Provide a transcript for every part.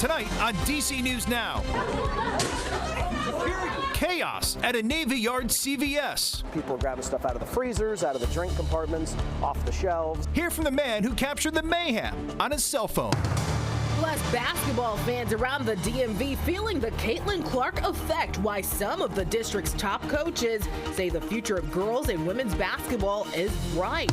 Tonight on DC News Now. Chaos at a Navy Yard CVS. People are grabbing stuff out of the freezers, out of the drink compartments, off the shelves. Hear from the man who captured the mayhem on his cell phone. Plus, basketball fans around the DMV feeling the Caitlin Clark effect. Why some of the district's top coaches say the future of girls and women's basketball is bright.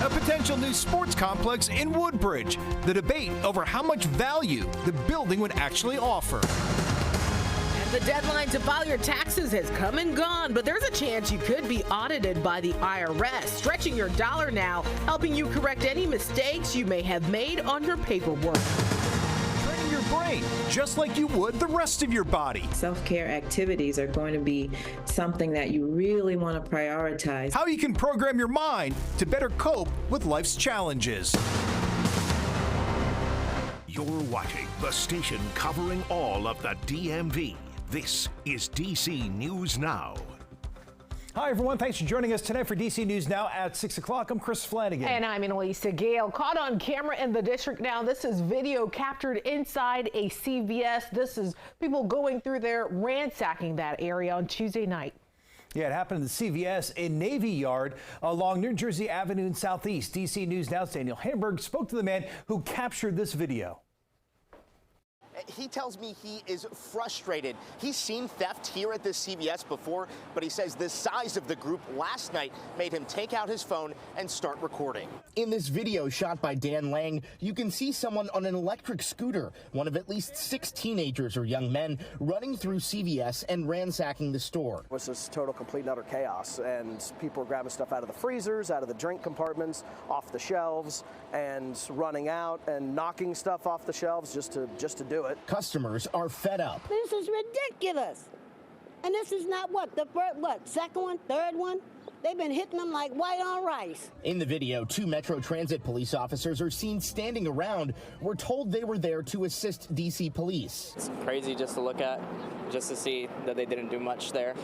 A potential new sports complex in Woodbridge. The debate over how much value the building would actually offer. And the deadline to file your taxes has come and gone, but there's a chance you could be audited by the IRS. Stretching your dollar now, helping you correct any mistakes you may have made on your paperwork. Training your brain just like you would the rest of your body. Self-care activities are going to be something that you really want to prioritize. How you can program your mind to better cope with life's challenges. You're watching the station covering all of the DMV. This is DC News Now. Hi, everyone. Thanks for joining us tonight for DC News Now at 6 o'clock. I'm Chris Flanagan. And I'm Annalisa Gale. Caught on camera in the district now. This is video captured inside a CVS. This is people going through there, ransacking that area on Tuesday night. Yeah, it happened at the CVS in Navy Yard along New Jersey Avenue in Southeast. DC News Now's Daniel Hamburg spoke to the man who captured this video. He tells me he is frustrated. He's seen theft here at this CVS before, but he says the size of the group last night made him take out his phone and start recording. In this video shot by Dan Lang, you can see someone on an electric scooter, one of at least 6 teenagers or young men, running through CVS and ransacking the store. It was just total, complete, and utter chaos, and people were grabbing stuff out of the freezers, out of the drink compartments, off the shelves, and running out and knocking stuff off the shelves just to do it. Customers are fed up. This is ridiculous. And this is not the first, second one, third one? They've been hitting them like white on rice. In the video, 2 Metro Transit police officers are seen standing around. We're told they were there to assist DC police. It's crazy just to look at, just to see that they didn't do much there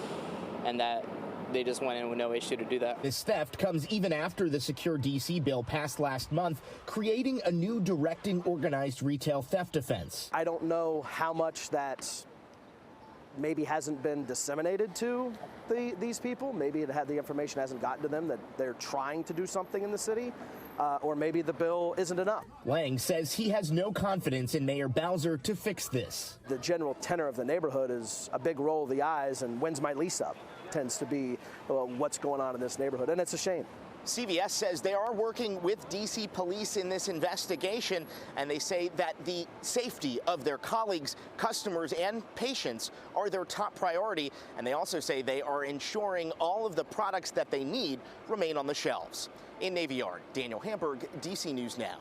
and that they just went in with no issue to do that. This theft comes even after the Secure DC bill passed last month, creating a new directing organized retail theft offense. I don't know how much that maybe hasn't been disseminated to these people. Maybe the information hasn't gotten to them that they're trying to do something in the city. Or maybe the bill isn't enough. Lang says he has no confidence in Mayor Bowser to fix this. The general tenor of the neighborhood is a big roll of the eyes, and when's my lease up tends to be what's going on in this neighborhood, and it's a shame. CVS says they are working with DC police in this investigation, and they say that the safety of their colleagues, customers, and patients are their top priority. And they also say they are ensuring all of the products that they need remain on the shelves. In Navy Yard, Daniel Hamburg, DC News Now.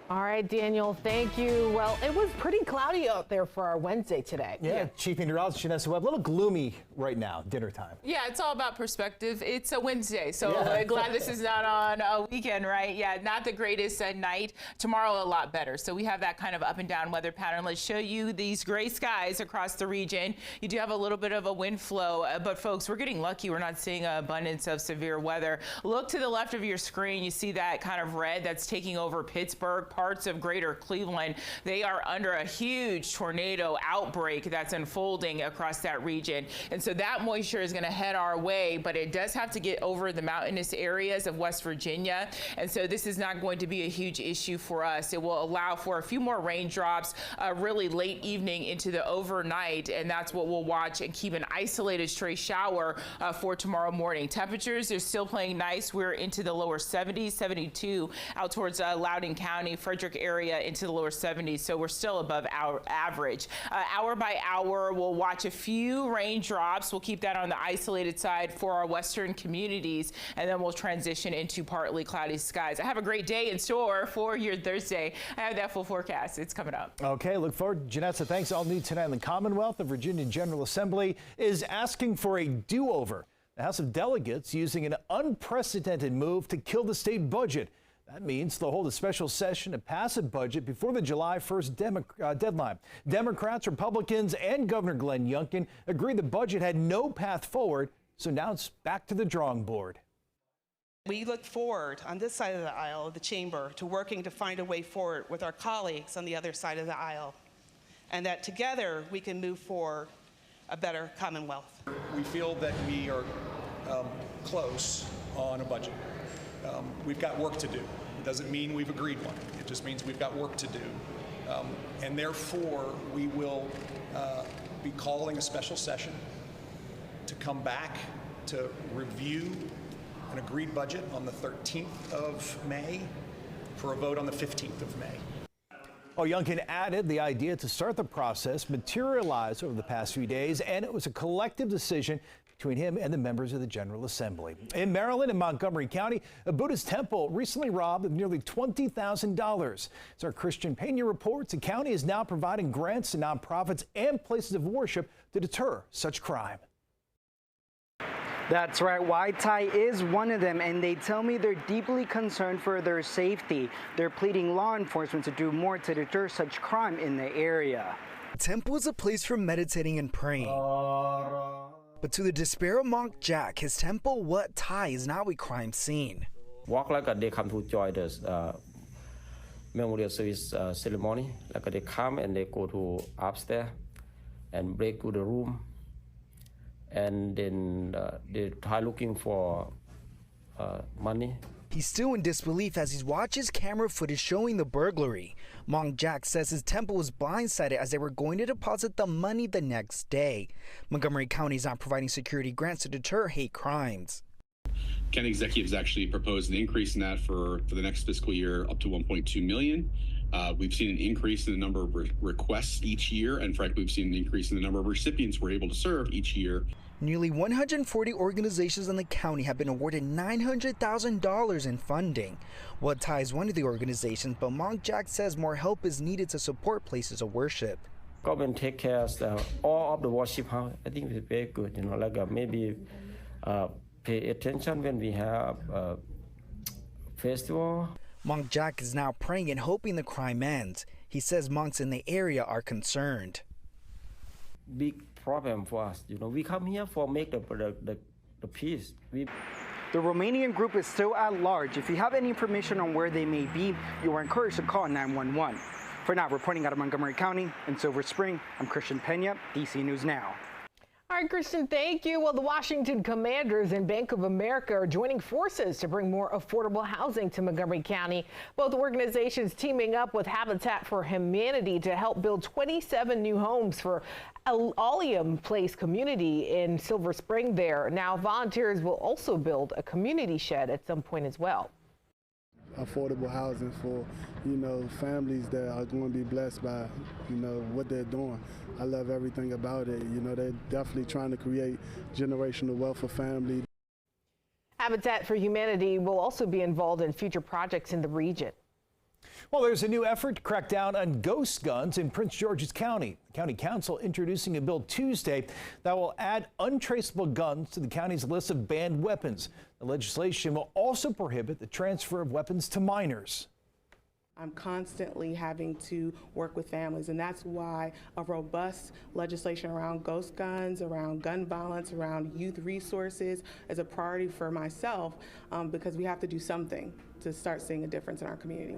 All right, Daniel, thank you. Well, it was pretty cloudy out there for our Wednesday today. Yeah, Chief Meteorologist Janessa Webb, a little gloomy right now, dinner time. Yeah, it's all about perspective. It's a Wednesday, so glad this is not on a weekend, right? Yeah, not the greatest night. Tomorrow, a lot better. So we have that kind of up and down weather pattern. Let's show you these gray skies across the region. You do have a little bit of a wind flow, but folks, we're getting lucky. We're not seeing an abundance of severe weather. Look to the left of your screen. You see that kind of red that's taking over Pittsburgh, parts of greater Cleveland. They are under a huge tornado outbreak that's unfolding across that region. And so that moisture is going to head our way, but it does have to get over the mountainous areas of West Virginia. And so this is not going to be a huge issue for us. It will allow for a few more raindrops really late evening into the overnight. And that's what we'll watch and keep an isolated stray shower for tomorrow morning. Temperatures are still playing nice. We're into the lower 70s, 72 out towards Loudoun County, Frederick area into the lower 70s, so we're still above our average. Hour by hour, we'll watch a few raindrops. We'll keep that on the isolated side for our western communities, and then we'll transition into partly cloudy skies. I have a great day in store for your Thursday. I have that full forecast. It's coming up. Okay, look forward. Janessa, thanks. All new tonight in the Commonwealth. The Virginia General Assembly is asking for a do-over. The House of Delegates using an unprecedented move to kill the state budget. That means they'll hold a special session to pass a budget before the July 1st deadline. Democrats, Republicans, and Governor Glenn Youngkin agreed the budget had no path forward, so now it's back to the drawing board. We look forward on this side of the aisle of the chamber to working to find a way forward with our colleagues on the other side of the aisle. and that together we can move for a better Commonwealth. We feel that we are close on a budget. We've got work to do. It doesn't mean we've agreed one. It just means we've got work to do. And therefore, we will be calling a special session to come back to review an agreed budget on the 13th of May for a vote on the 15th of May. Well, Youngkin added the idea to start the process materialized over the past few days, and it was a collective decision between him and the members of the General Assembly. In Maryland and Montgomery County, a Buddhist temple recently robbed of nearly $20,000. As our Christian Pena reports, the county is now providing grants to nonprofits and places of worship to deter such crime. That's right, White Tie is one of them, and they tell me they're deeply concerned for their safety. They're pleading law enforcement to do more to deter such crime in the area. The temple is a place for meditating and praying. But to the despair of Monk Jack, his temple, Wat Thai, is now a crime scene. Walk like they come to join the memorial service ceremony. Like they come and they go to upstairs and break to the room. And then they try looking for money. He's still in disbelief as he watches camera footage showing the burglary. Monk Jack says his temple was blindsided as they were going to deposit the money the next day. Montgomery County is not providing security grants to deter hate crimes. County executives actually proposed an increase in that for the next fiscal year up to $1.2 million. We've seen an increase in the number of requests each year, and frankly, we've seen an increase in the number of recipients we're able to serve each year. Nearly 140 organizations in the county have been awarded $900,000 in funding. Wat Thai is one of the organizations, but Monk Jack says more help is needed to support places of worship. Government take care of all of the worship house. I think it's very good. Like maybe pay attention when we have festival. Monk Jack is now praying and hoping the crime ends. He says monks in the area are concerned. Big problem for us. We come here for make the peace. The Romanian group is still at large. If you have any information on where they may be, you are encouraged to call 911. For now, reporting out of Montgomery County and Silver Spring, I'm Christian Pena, DC News Now. All right, Christian, thank you. Well, the Washington Commanders and Bank of America are joining forces to bring more affordable housing to Montgomery County. Both organizations teaming up with Habitat for Humanity to help build 27 new homes for Oleum Place community in Silver Spring there. Now, volunteers will also build a community shed at some point as well. Affordable housing for, families that are going to be blessed by, what they're doing. I love everything about it. They're definitely trying to create generational wealth for families. Habitat for Humanity will also be involved in future projects in the region. Well, there's a new effort to crack down on ghost guns in Prince George's County. The County Council introducing a bill Tuesday that will add untraceable guns to the county's list of banned weapons. The legislation will also prohibit the transfer of weapons to minors. I'm constantly having to work with families, and that's why a robust legislation around ghost guns, around gun violence, around youth resources is a priority for myself, because we have to do something to start seeing a difference in our community.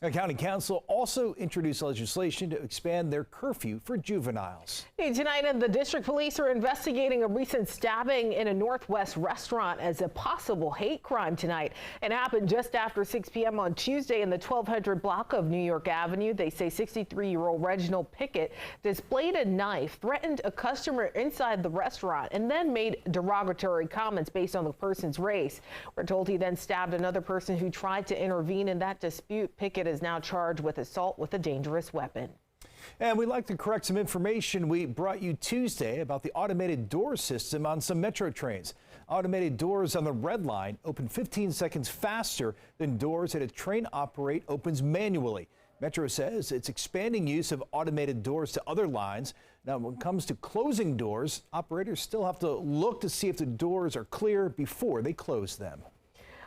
The County Council also introduced legislation to expand their curfew for juveniles. Tonight, the district police are investigating a recent stabbing in a Northwest restaurant as a possible hate crime tonight. It happened just after 6 p.m. on Tuesday in the 1200 block of New York Avenue. They say 63-year-old Reginald Pickett displayed a knife, threatened a customer inside the restaurant, and then made derogatory comments based on the person's race. We're told he then stabbed another person who tried to intervene in that dispute. Pickett is now charged with assault with a dangerous weapon. And we'd like to correct some information we brought you Tuesday about the automated door system on some metro trains. Automated doors on the Red Line open 15 seconds faster than doors that a train operate opens manually. Metro says it's expanding use of automated doors to other lines. Now, when it comes to closing doors, operators still have to look to see if the doors are clear before they close them.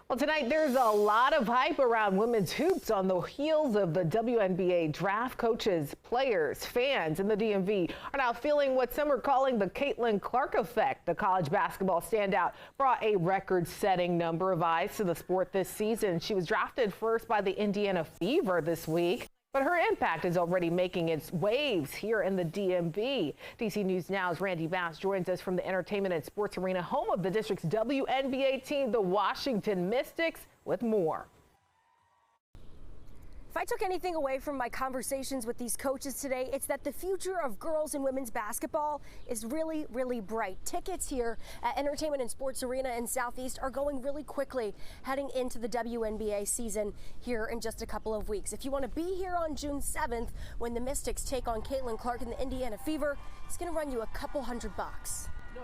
Well, tonight there's a lot of hype around women's hoops on the heels of the WNBA draft. Coaches, players, fans in the DMV are now feeling what some are calling the Caitlin Clark effect. The college basketball standout brought a record-setting number of eyes to the sport this season. She was drafted first by the Indiana Fever this week. But her impact is already making its waves here in the DMV. DC News Now's Randy Bass joins us from the entertainment and sports arena, home of the district's WNBA team, the Washington Mystics, with more. If I took anything away from my conversations with these coaches today, it's that the future of girls and women's basketball is really, really bright. Tickets here at Entertainment and Sports Arena in Southeast are going really quickly, heading into the WNBA season here in just a couple of weeks. If you want to be here on June 7th, when the Mystics take on Caitlin Clark and the Indiana Fever, it's going to run you a couple $100.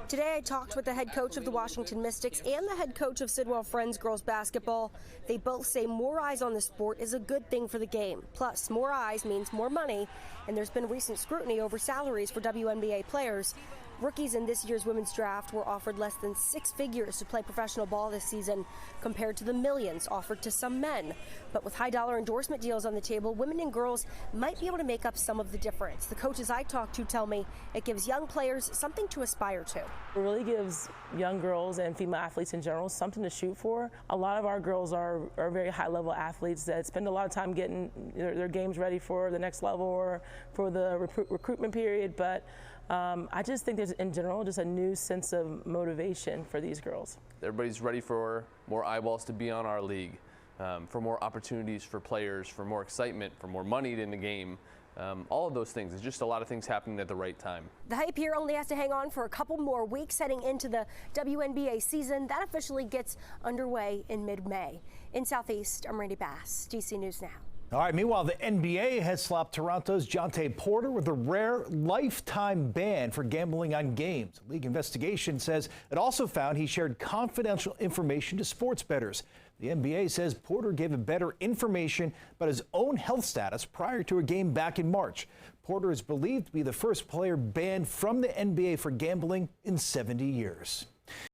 Today I talked with the head coach of the Washington Mystics and the head coach of Sidwell Friends girls basketball. They both say more eyes on the sport is a good thing for the game. Plus, more eyes means more money, and there's been recent scrutiny over salaries for WNBA players. Rookies in this year's women's draft were offered less than 6 figures to play professional ball this season, compared to the millions offered to some men. But with high-dollar endorsement deals on the table, women and girls might be able to make up some of the difference. The coaches I talked to tell me it gives young players something to aspire to. It really gives young girls and female athletes in general something to shoot for. A lot of our girls are very high-level athletes that spend a lot of time getting their games ready for the next level or for the recruitment period, but I just think there's, in general, just a new sense of motivation for these girls. Everybody's ready for more eyeballs to be on our league, for more opportunities for players, for more excitement, for more money in the game. All of those things. It's just a lot of things happening at the right time. The hype here only has to hang on for a couple more weeks heading into the WNBA season. That officially gets underway in mid-May. In Southeast, I'm Randy Bass, DC News Now. All right, meanwhile, the NBA has slapped Toronto's Jonte Porter with a rare lifetime ban for gambling on games. A league investigation says it also found he shared confidential information to sports bettors. The NBA says Porter gave a better information about his own health status prior to a game back in March. Porter is believed to be the first player banned from the NBA for gambling in 70 years.